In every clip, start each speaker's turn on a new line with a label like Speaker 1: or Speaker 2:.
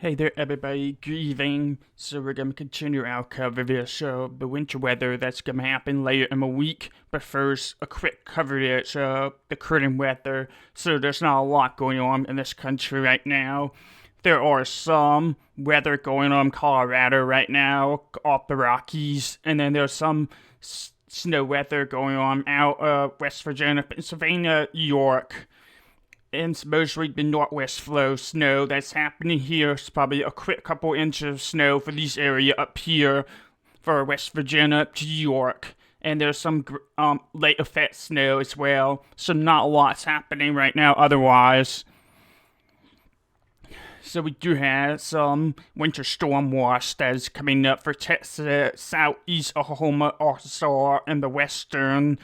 Speaker 1: Hey there, everybody. Good evening. So we're gonna continue our coverage of the winter weather that's gonna happen later in the week. But first, a quick coverage of the current weather. So there's not a lot going on in this country right now. There are some weather going on in Colorado right now, off the Rockies, and then there's some snow weather going on out of West Virginia, Pennsylvania, New York. And it's mostly the northwest flow snow that's happening here. It's probably a quick couple inches of snow for this area up here for West Virginia to New York. And there's some late effect snow as well. So not a lot's happening right now otherwise. So we do have some winter storm watch that is coming up for Texas, southeast Oklahoma, Arkansas, and the western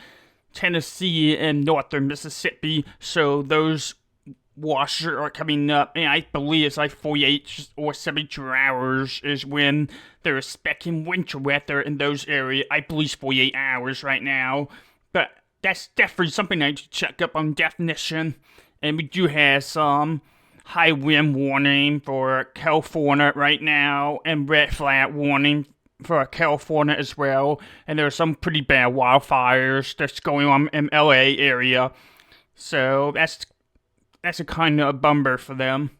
Speaker 1: Tennessee and northern Mississippi. So those washes are coming up, and I believe it's like 48 or 72 hours is when they're expecting winter weather in those areas. I believe 48 hours right now, but that's definitely something I need to check up on definition. And we do have some high wind warning for California right now, and red flag warning for California as well. And there are some pretty bad wildfires that's going on in LA area. So that's a kind of a bummer for them.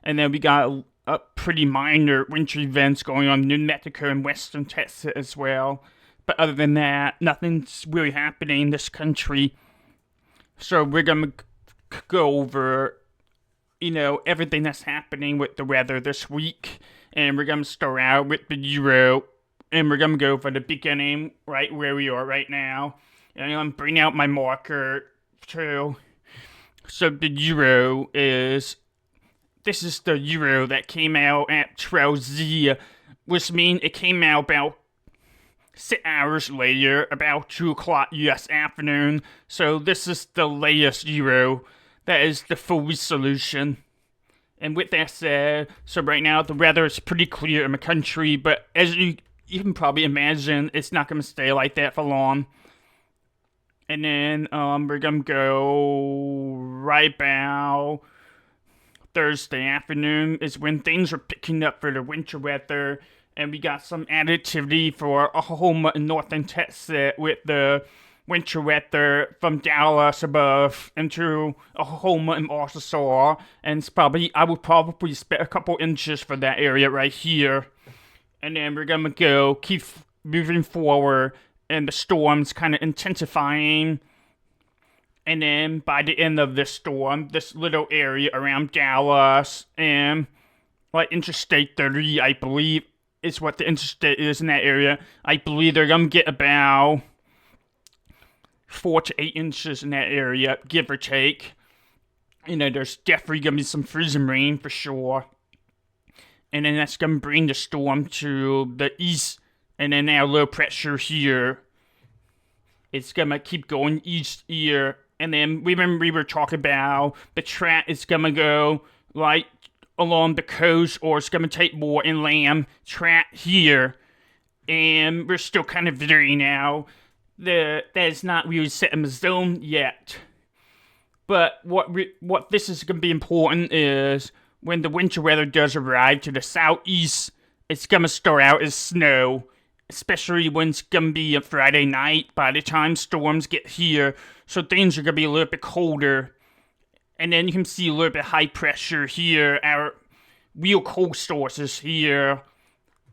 Speaker 1: And then we got a pretty minor winter events going on in New Mexico and western Texas as well. But other than that, nothing's really happening in this country. So we're gonna go over, everything that's happening with the weather this week. And we're gonna start out with the Euro. And we're gonna go for the beginning, right where we are right now. And I'm bringing out my marker too. So the Euro this is the Euro that came out at 12Z, which means it came out about 6 hours later, about 2 o'clock US afternoon. So this is the latest Euro. That is the full resolution. And with that said, so right now the weather is pretty clear in the country, but as you can probably imagine, it's not going to stay like that for long. And then we're going to go right about Thursday afternoon is when things are picking up for the winter weather. And we got some additivity for Oklahoma and northern Texas with the winter weather from Dallas above into Oklahoma and Arkansas. And it's I would probably expect a couple inches for that area right here. And then we're going to keep moving forward, and the storm's kind of intensifying. And then by the end of this storm, this little area around Dallas and like Interstate 30, I believe, is what the interstate is in that area. I believe they're going to get about 4 to 8 inches in that area, give or take. There's definitely going to be some freezing rain for sure. And then that's going to bring the storm to the east. And then our low pressure here, it's going to keep going east here. And then we were talking about the track is going to go like along the coast, or it's going to take more inland track here. And we're still kind of varying now. That is not really set in the zone yet. But what this is going to be important is when the winter weather does arrive to the southeast, it's going to start out as snow, especially when it's going to be a Friday night by the time storms get here. So things are going to be a little bit colder. And then you can see a little bit high pressure here, our real cold sources here.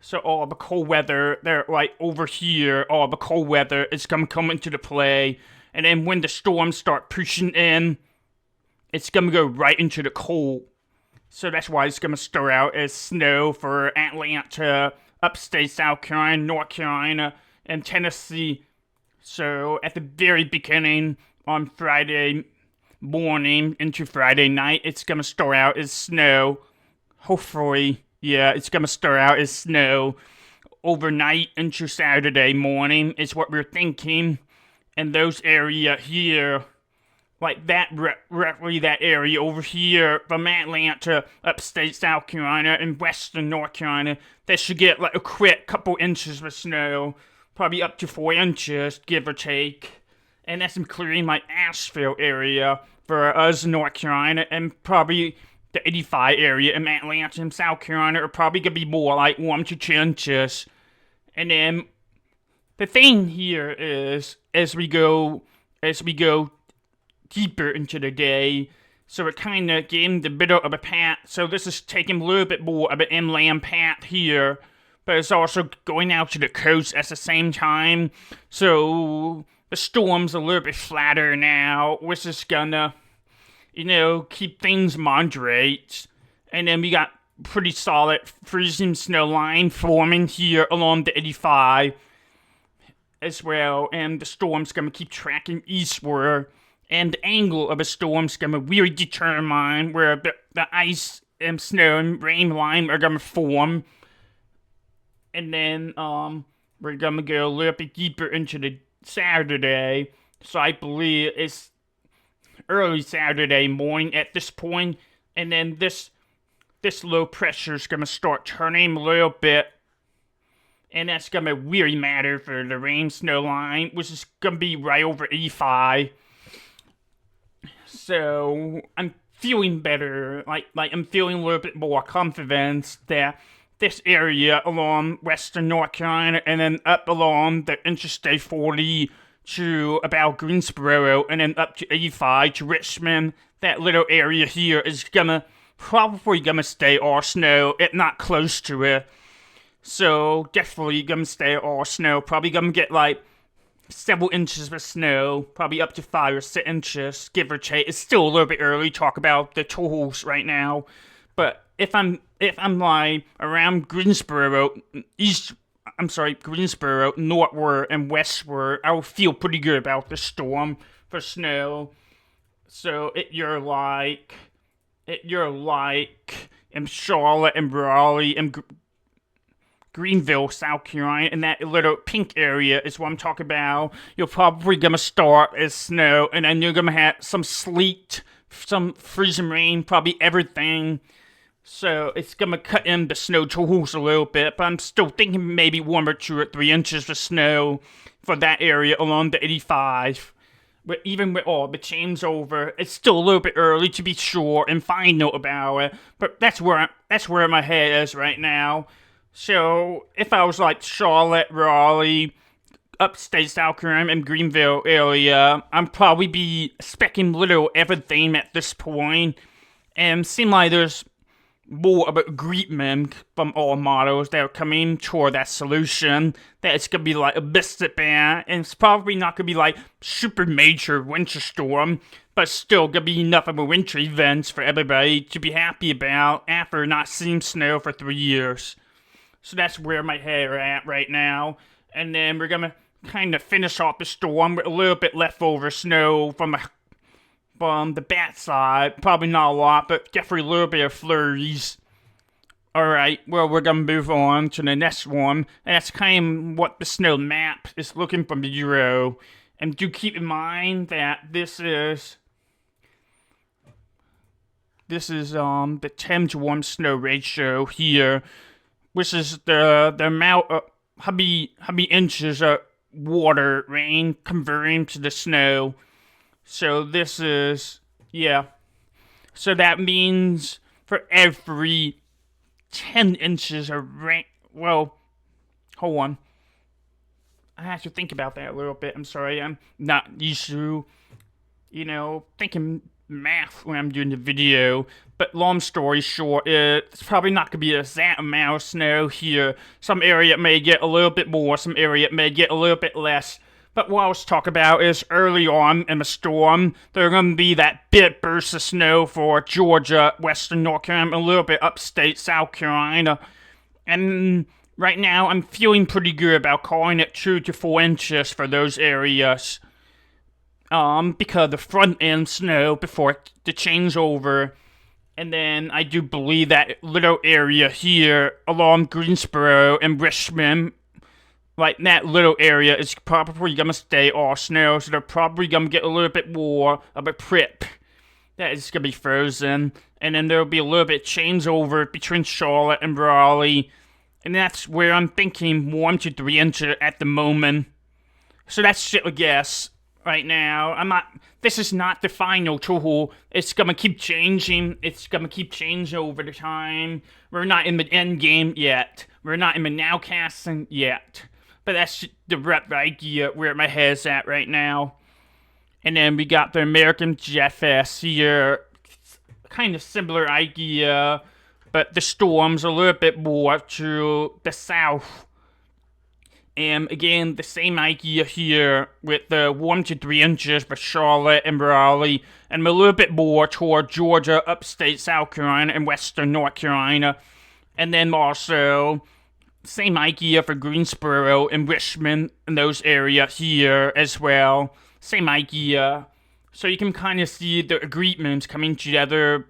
Speaker 1: So all the cold weather, they're like over here, all the cold weather is going to come into the play. And then when the storms start pushing in, it's going to go right into the cold. So that's why it's going to start out as snow for Atlanta, upstate South Carolina, North Carolina, and Tennessee. So at the very beginning, on Friday morning into Friday night, it's going to start out as snow. Hopefully, yeah, it's going to start out as snow. Overnight into Saturday morning is what we're thinking. And those areas here, like that, roughly that area over here from Atlanta, upstate South Carolina, and western North Carolina, they should get like a quick couple inches of snow, probably up to 4 inches, give or take. And that's including my Asheville area for us in North Carolina, and probably the 85 area in Atlanta and South Carolina are probably gonna be more like 1 to 2 inches. And then the thing here is, as we go deeper into the day, so we're kind of getting the middle of a path. So this is taking a little bit more of an inland path here, but it's also going out to the coast at the same time. So the storm's a little bit flatter now, which is gonna, keep things moderate. And then we got pretty solid freezing snow line forming here along the 85 as well. And the storm's gonna keep tracking eastward. And the angle of a storm's gonna really determine where the ice and snow and rain line are gonna form. And then we're gonna go a little bit deeper into the Saturday. So I believe it's early Saturday morning at this point. And then this low pressure is gonna start turning a little bit. And that's gonna really matter for the rain snow line, which is gonna be right over 85. So I'm feeling better, like I'm feeling a little bit more confidence that this area along western North Carolina and then up along the Interstate 40 to about Greensboro and then up to 85 to Richmond, that little area here is probably gonna stay all snow, if not close to it. So definitely gonna stay all snow, probably gonna get like several inches of snow, probably up to 5 or 6 inches, give or take. It's still a little bit early to talk about the totals right now, but if I'm like around Greensboro, northward and westward, I will feel pretty good about the storm for snow. So you're like in Charlotte and Raleigh and Greenville, South Carolina, and that little pink area is what I'm talking about. You're probably gonna start as snow, and then you're gonna have some sleet, some freezing rain, probably everything. So it's gonna cut in the snow totals a little bit, but I'm still thinking maybe 1 or 2 or 3 inches of snow for that area along the 85. But even with all the changeover, it's still a little bit early to be sure and final about it. But that's where my head is right now. So, if I was like Charlotte, Raleigh, upstate South Carolina, and Greenville area, I'd probably be specking little everything at this point. And seem like there's more of an agreement from all models that are coming toward that solution. That it's gonna be like a biscuit band, and it's probably not gonna be like super major winter storm, but still gonna be enough of a winter event for everybody to be happy about after not seeing snow for 3 years. So that's where my head are at right now. And then we're gonna kind of finish off the storm with a little bit leftover snow from the bat side. Probably not a lot, but definitely a little bit of flurries. Alright, well, we're gonna move on to the next one. And that's kind of what the snow map is looking from the Euro. And do keep in mind that this is the 10-to-1 snow ratio here, which is the amount of how many inches of water rain converting to the snow. So this is, so that means for every 10 inches of rain, well, hold on, I have to think about that a little bit. I'm sorry, I'm not used to, thinking math when I'm doing the video. But long story short, it's probably not going to be the exact amount of snow here. Some area may get a little bit more, some area may get a little bit less. But what I was talking about is early on in the storm, there's going to be that big burst of snow for Georgia, western North Carolina, a little bit upstate South Carolina. And right now, I'm feeling pretty good about calling it 2 to 4 inches for those areas. Because the front end snow before the changeover. And then I do believe that little area here along Greensboro and Richmond, like that little area is probably gonna stay all snow, so they're probably gonna get a little bit more of a prep that is gonna be frozen. And then there'll be a little bit changeover between Charlotte and Raleigh. And that's where I'm thinking 1 to 3 inches at the moment. So that's still a guess. right now. I'm not. This is not the final tool. It's gonna keep changing. It's gonna keep changing over the time. We're not in the end game yet. We're not in the nowcasting yet. But that's the rough idea where my head's at right now. And then we got the American JFS here. Kind of similar idea, but the storm's a little bit more to the south. And again, the same idea here with the 1 to 3 inches for Charlotte and Raleigh, and a little bit more toward Georgia, upstate South Carolina, and western North Carolina. And then also, same idea for Greensboro and Richmond and those areas here as well. Same idea. So you can kind of see the agreements coming together.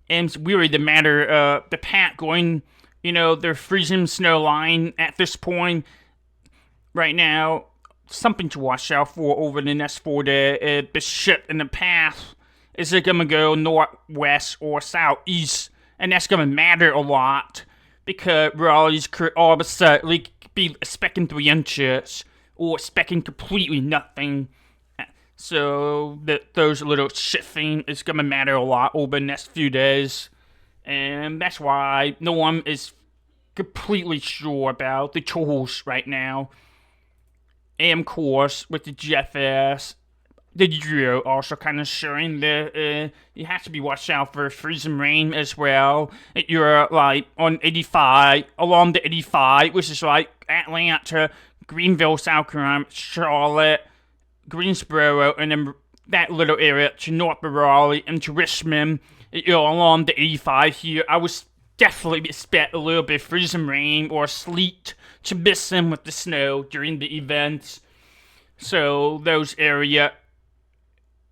Speaker 1: And it's really the matter of the pack going, their freezing snow line at this point. Right now, something to watch out for over the next 4 days. The ship in the path, is it going to go northwest or southeast? And that's going to matter a lot, because Raleigh's could all of a sudden be expecting 3 inches, or expecting completely nothing. So those little shifting is going to matter a lot over the next few days. And that's why no one is completely sure about the tools right now. And of course, with the GFS, the Euro also kind of showing that you have to be watched out for freezing rain as well. You're like on 85, along the 85, which is like Atlanta, Greenville, South Carolina, Charlotte, Greensboro, and then that little area to North Raleigh and to Richmond. Along the 85 here, I would definitely expect a little bit of freezing rain or sleet to miss them with the snow during the events. So those areas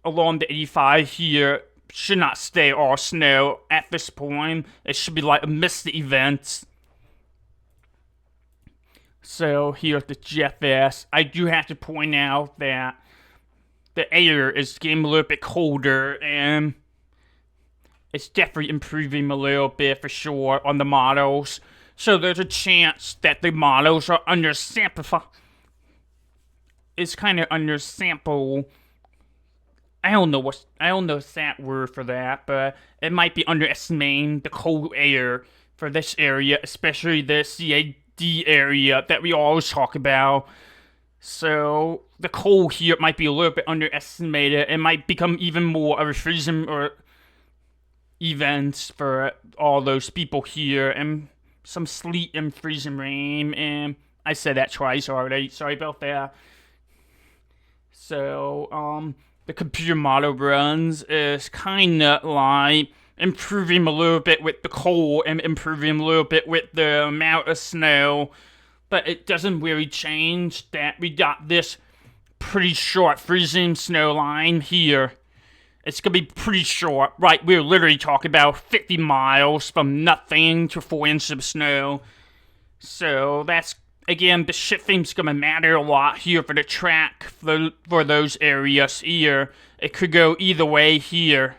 Speaker 1: along the 85 here should not stay all snow at this point. It should be like a misty event. So here's the GFS. I do have to point out that the air is getting a little bit colder, and it's definitely improving a little bit for sure on the models. So there's a chance that the models are undersampled. It's kind of undersample. I don't know that word for that, but it might be underestimating the cold air for this area, especially the CAD area that we always talk about. So the cold here might be a little bit underestimated. It might become even more of a freezing or events for all those people here, and some sleet and freezing rain, and I said that twice already, sorry about that. So, the computer model runs is kind of like improving a little bit with the cold and improving a little bit with the amount of snow, but it doesn't really change that we got this pretty short freezing snow line here. It's going to be pretty short, right? We're literally talking about 50 miles from nothing to 4 inches of snow. So that's, again, the shifting's going to matter a lot here for the track for those areas here. It could go either way here.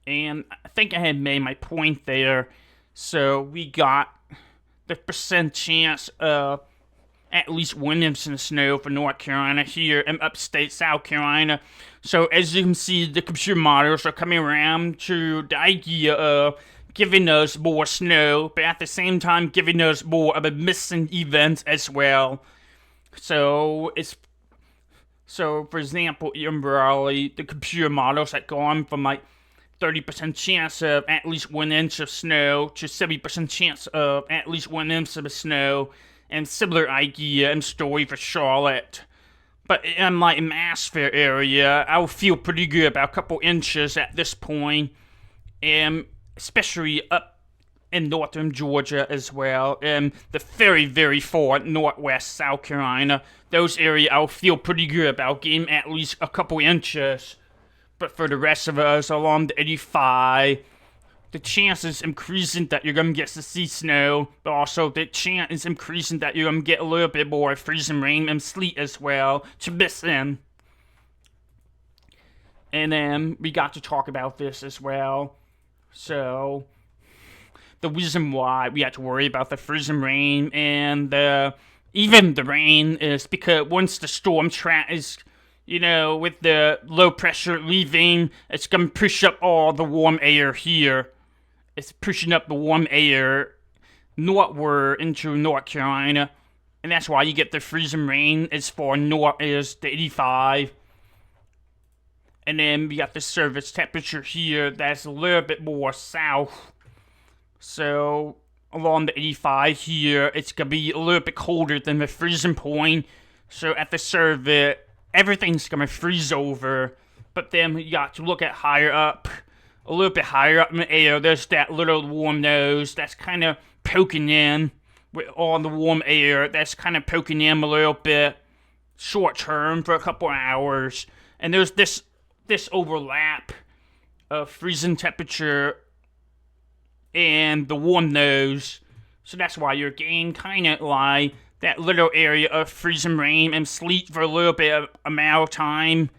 Speaker 1: And I think I had made my point there. So we got the percent chance of at least 1 inch of snow for North Carolina here in upstate South Carolina. So as you can see, the computer models are coming around to the idea of giving us more snow, but at the same time giving us more of a missing event as well. So for example, in Raleigh, the computer models had gone from like 30% chance of at least 1 inch of snow to 70% chance of at least 1 inch of snow. And similar idea and story for Charlotte. But in my Massfair area, I would feel pretty good about a couple inches at this point. And especially up in northern Georgia as well. And the very, very far northwest South Carolina. Those areas I would feel pretty good about getting at least a couple inches. But for the rest of us along the 85, the chance is increasing that you're going to get to see snow, but also the chance is increasing that you're going to get a little bit more freezing rain and sleet as well to miss in. And then we got to talk about this as well. So the reason why we had to worry about the freezing rain and the even the rain is because once the storm track is, with the low pressure leaving, it's gonna push up all the warm air here. It's pushing up the warm air northward into North Carolina, and that's why you get the freezing rain as far north as the 85. And then we got the surface temperature here that's a little bit more south. So along the 85 here, it's gonna be a little bit colder than the freezing point. So at the surface, everything's gonna freeze over. But then you got to look at higher up, a little bit higher up in the air. There's that little warm nose that's kind of poking in with all the warm air. That's kind of poking in a little bit short term for a couple hours. And there's this overlap of freezing temperature and the warm nose. So that's why you're getting kind of like that little area of freezing rain and sleet for a little bit of amount of time.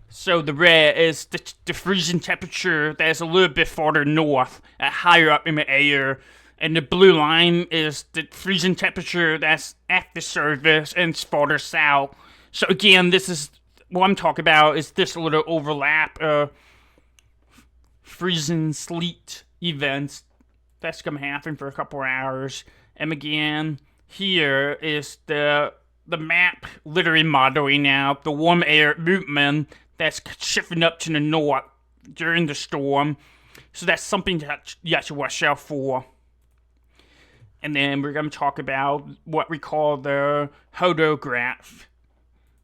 Speaker 1: So the red is the freezing temperature that's a little bit farther north, higher up in the air. And the blue line is the freezing temperature that's at the surface and it's farther south. So again, this is what I'm talking about, is this little overlap of freezing sleet events that's gonna happen for a couple hours. And again, here is the map literally modeling out the warm air movement that's shifting up to the north during the storm. So that's something that you have to watch out for. And then we're going to talk about what we call the hodograph,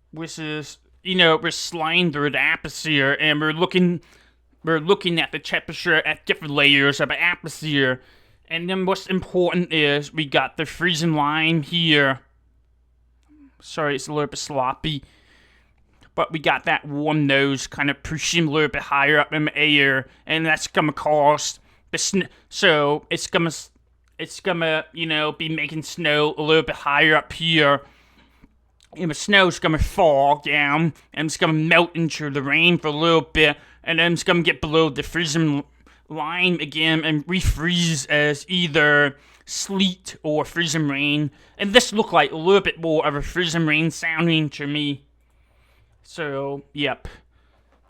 Speaker 1: which is, we're sliding through the atmosphere and we're looking at the temperature at different layers of the atmosphere. And then what's important is we got the freezing line here. Sorry, it's a little bit sloppy. But we got that warm nose kind of pushing a little bit higher up in the air. And that's going to cause the so it's going to, be making snow a little bit higher up here. And the snow's going to fall down, and it's going to melt into the rain for a little bit, and then it's going to get below the freezing line again and refreeze as either sleet or freezing rain. And this looked like a little bit more of a freezing rain sounding to me. So, yep.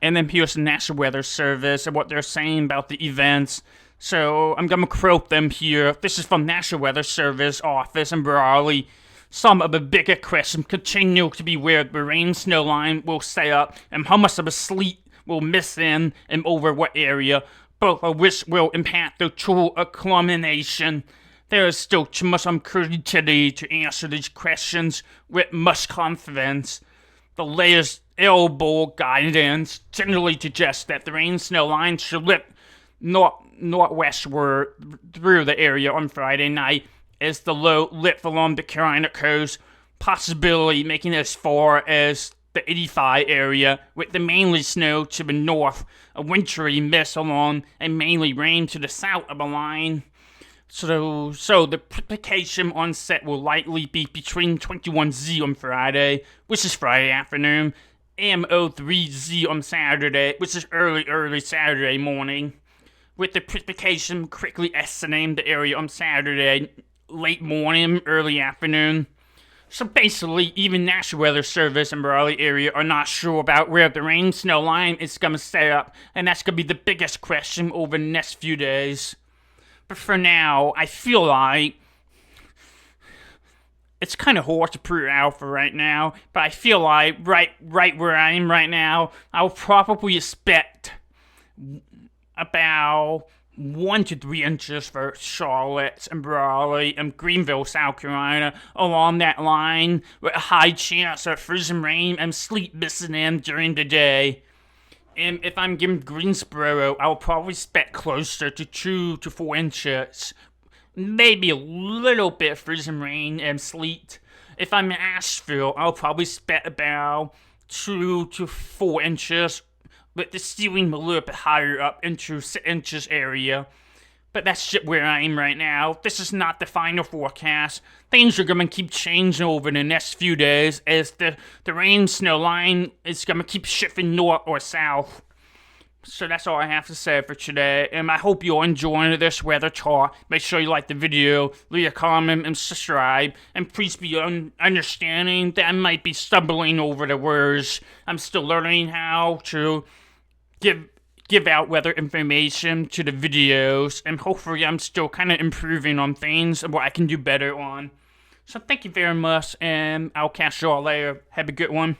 Speaker 1: And then here's the National Weather Service and what they're saying about the events. So, I'm going to quote them here. This is from National Weather Service office in Raleigh. Some of the bigger questions continue to be where the rain-snow line will stay up and how much of the sleet will miss in and over what area, both of which will impact the true acclimation. There is still too much uncertainty to answer these questions with much confidence. The latest elbow guidance generally suggests that the rain-snow line should lift northwestward through the area on Friday night as the low lift along the Carolina coast, possibly making it as far as the 85 area, with the mainly snow to the north, a wintry mist along, and mainly rain to the south of the line. So the precipitation onset will likely be between 21Z on Friday, which is Friday afternoon, and 03Z on Saturday, which is early Saturday morning, with the precipitation quickly estimating the area on Saturday, late morning, early afternoon. So basically, even National Weather Service and Raleigh area are not sure about where the rain-snow line is going to stay up, and that's going to be the biggest question over the next few days. But for now, I feel like it's kind of hard to prove out for right now, but I feel like right where I am right now, I'll probably expect about 1 to 3 inches for Charlotte and Raleigh and Greenville, South Carolina, along that line, with a high chance of freezing rain and sleet missing in during the day. And if I'm giving Greensboro, I'll probably expect closer to 2 to 4 inches. Maybe a little bit of freezing rain and sleet. If I'm in Asheville, I'll probably expect about 2 to 4 inches, with the ceiling a little bit higher up into 6 inches area. But that's just where I am right now. This is not the final forecast. Things are going to keep changing over the next few days as the rain-snow line is going to keep shifting north or south. So that's all I have to say for today, and I hope you're enjoying this weather talk. Make sure you like the video, leave a comment, and subscribe. And please be understanding that I might be stumbling over the words. I'm still learning how to give out weather information to the videos, and hopefully I'm still kind of improving on things and what I can do better on. So thank you very much, and I'll catch you all later. Have a good one.